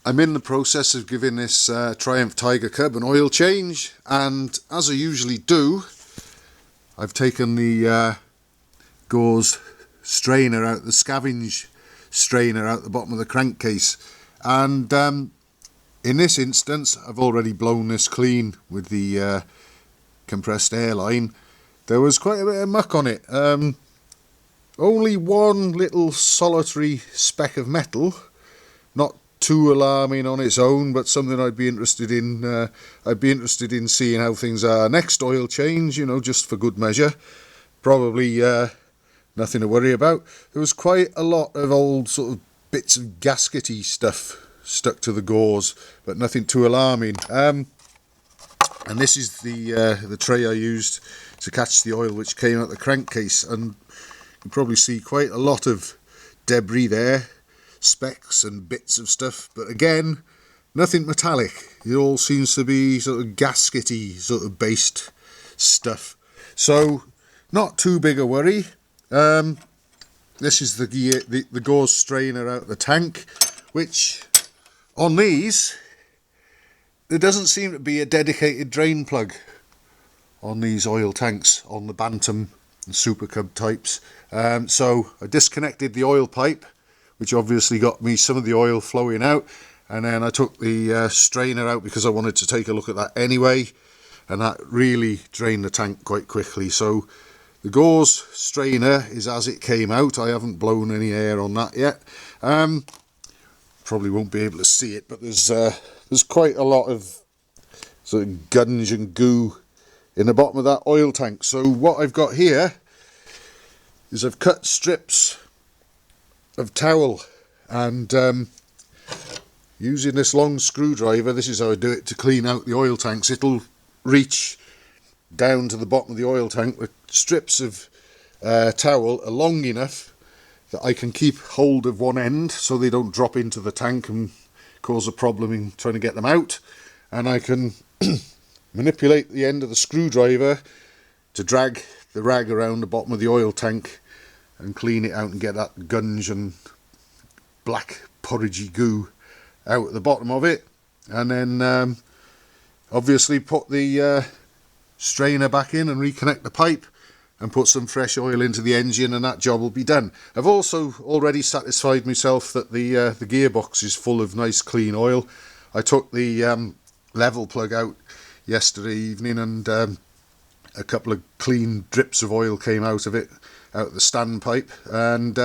I'm in the process of giving this Triumph Tiger Cub an oil change, and as I usually do, I've taken the gauze strainer out, the scavenge strainer out the bottom of the crankcase, and in this instance I've already blown this clean with the compressed air line. There was quite a bit of muck on it, only one little solitary speck of metal, not too alarming on its own, but something I'd be interested in. I'd be interested in seeing how things are next oil change, you know, just for good measure. Probably nothing to worry about. There was quite a lot of old sort of bits of gaskety stuff stuck to the gauze, but nothing too alarming. And this is the tray I used to catch the oil which came out the crankcase, and you can probably see quite a lot of debris there, specks and bits of stuff, but again, nothing metallic. It all seems to be sort of gaskety sort of based stuff, so not too big a worry. This is the gauze strainer out the tank, which on these there doesn't seem to be a dedicated drain plug on these oil tanks on the Bantam and Super Cub types. So I disconnected the oil pipe, which obviously got me some of the oil flowing out, and then I took the strainer out because I wanted to take a look at that anyway, and that really drained the tank quite quickly. So the gauze strainer is as it came out. I haven't blown any air on that yet. Probably won't be able to see it, but there's quite a lot of sort of gunge and goo in the bottom of that oil tank. So what I've got here is I've cut strips of towel, and using this long screwdriver, this is how I do it to clean out the oil tanks. It'll reach down to the bottom of the oil tank with strips of towel long enough that I can keep hold of one end so they don't drop into the tank and cause a problem in trying to get them out, and I can manipulate the end of the screwdriver to drag the rag around the bottom of the oil tank and clean it out and get that gunge and black porridgey goo out at the bottom of it, and then obviously put the strainer back in and reconnect the pipe and put some fresh oil into the engine, and that job will be done. I've also already satisfied myself that the gearbox is full of nice clean oil. I took the level plug out yesterday evening, and a couple of clean drips of oil came out of it, out the standpipe, and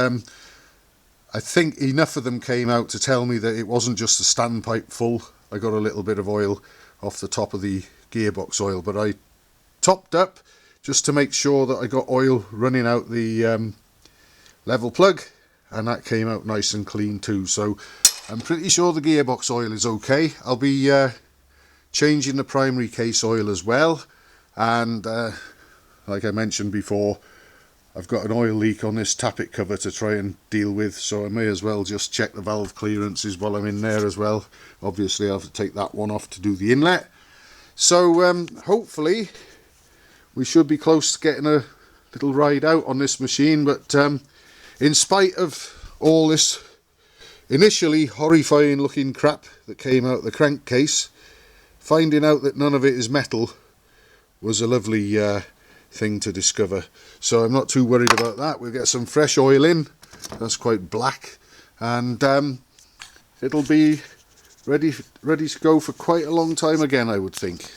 I think enough of them came out to tell me that it wasn't just the standpipe full. I got a little bit of oil off the top of the gearbox oil, but I topped up just to make sure that I got oil running out the level plug, and that came out nice and clean too. So I'm pretty sure the gearbox oil is okay. I'll be changing the primary case oil as well, and like I mentioned before, I've got an oil leak on this tappet cover to try and deal with, so I may as well just check the valve clearances while I'm in there as well. Obviously I'll have to take that one off to do the inlet. So hopefully we should be close to getting a little ride out on this machine, but in spite of all this initially horrifying looking crap that came out the crankcase, finding out that none of it is metal was a lovely thing to discover. So I'm not too worried about that. We'll get some fresh oil in. That's quite black, and it'll be ready to go for quite a long time again, I would think.